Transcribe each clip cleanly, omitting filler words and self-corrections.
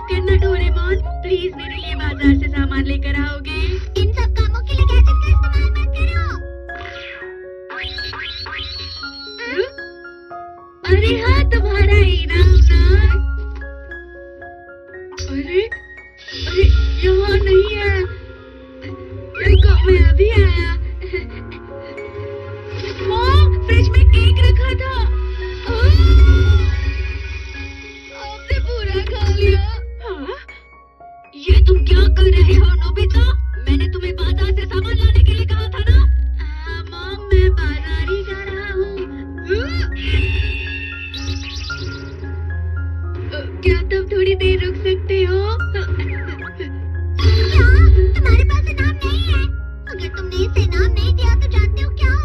करना Doraemon, please मेरे लिए बाजार से सामान लेकर आओगे। इन सब कामों के लिए गैजेट का इस्तेमाल मत करो। अरे हाँ, तुम्हारा इनाम ना। अरे अरे यहाँ नहीं है। रुको, मैं अभी आया। फ्रिज में केक रखा था। आपने पूरा खा लिया। हाँ? ये तुम क्या कर रहे हो नोबिता? मैंने तुम्हें बाजार से सामान लाने के लिए कहा था ना। मॉम, मैं बाजार ही जा रहा हूँ। क्या तुम थोड़ी देर रुक सकते हो? क्या तुम्हारे पास इनाम नहीं है? अगर तुमने इसे इनाम नहीं दिया तो जानते हो क्या होगा?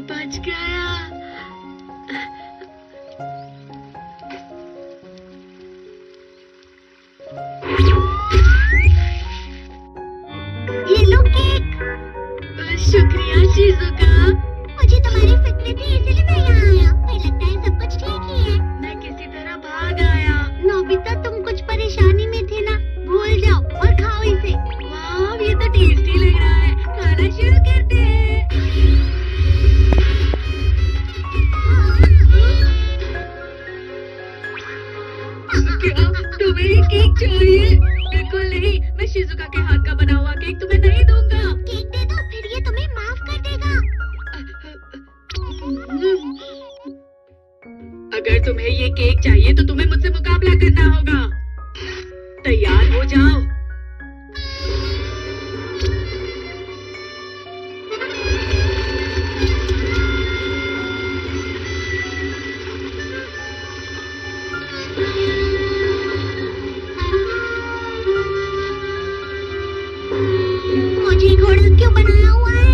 बच गया। ये लो केक। शुक्रिया शिजुका। मुझे तुम्हारी फिक्र थी, इसलिए मैं यहाँ आया। मुझे लगता है सब कुछ ठीक ही है। मैं किसी तरह भाग आया। नोबिता, तुम कुछ परेशानी में थे ना, भूल जाओ और खाओ इसे। वाह, ये तो टेस्टी लग रहा है। खाना शुरू करते हैं। क्या तुम्हें ये केक चाहिए? बिल्कुल नहीं, मैं शिजुका के हाथ का बना हुआ केक तुम्हें नहीं दूंगा। केक दे दो, फिर ये तुम्हें माफ कर देगा। अगर तुम्हें ये केक चाहिए तो तुम्हें मुझसे मुकाबला करना होगा। तैयार हो जाओ। मुझे घोड़ा क्यों बनाया हुआ है?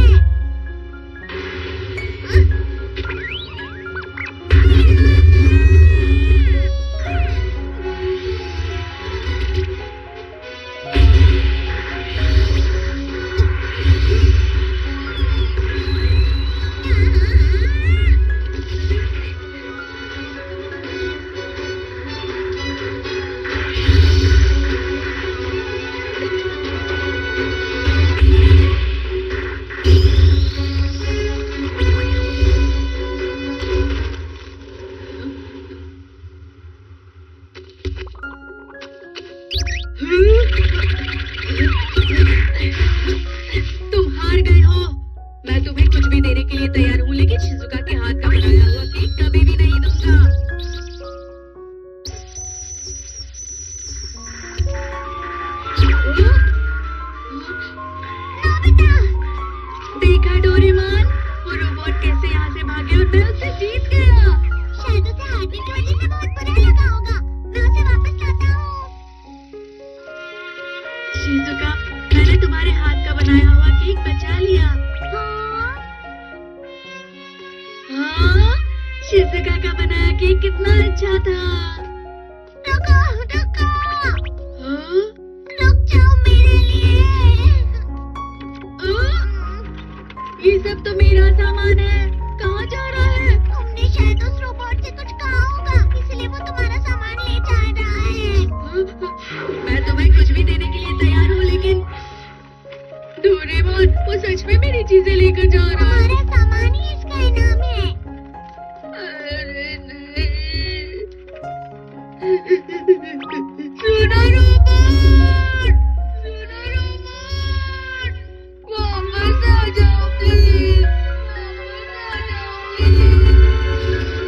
तुम हार गए हो। मैं तुम्हें कुछ भी देने के लिए तैयार हूँ, लेकिन शिजुका के हाथ का बनाया हुआ केक कभी भी नहीं दूंगा। देखा डोरेमोन, वो रोबोट कैसे यहाँ से भागे और मैं उससे जीत गया। शायद उसे हारने की वजह से बहुत बुरा लगा होगा। मैं उसे वापस लाता हूँ। शिजुका, मैंने तुम्हारे हाथ का बनाया हुआ केक बचा लिया। हाँ, शिजुका का बनाया केक कितना अच्छा था। रुको, रुको। हाँ? रुक जाओ मेरे लिए। ये सब तो मेरा सामान है। कहाँ जा रहा है? तुमने शायद उस रोबोट से कुछ कहा होगा, इसलिए वो तुम्हारा सामान ले जा रहा है। मैं तुम्हें कुछ भी देने के लिए तैयार हूँ, लेकिन डोरेमोन, वो सच में मेरी चीजें लेकर जा रहा है।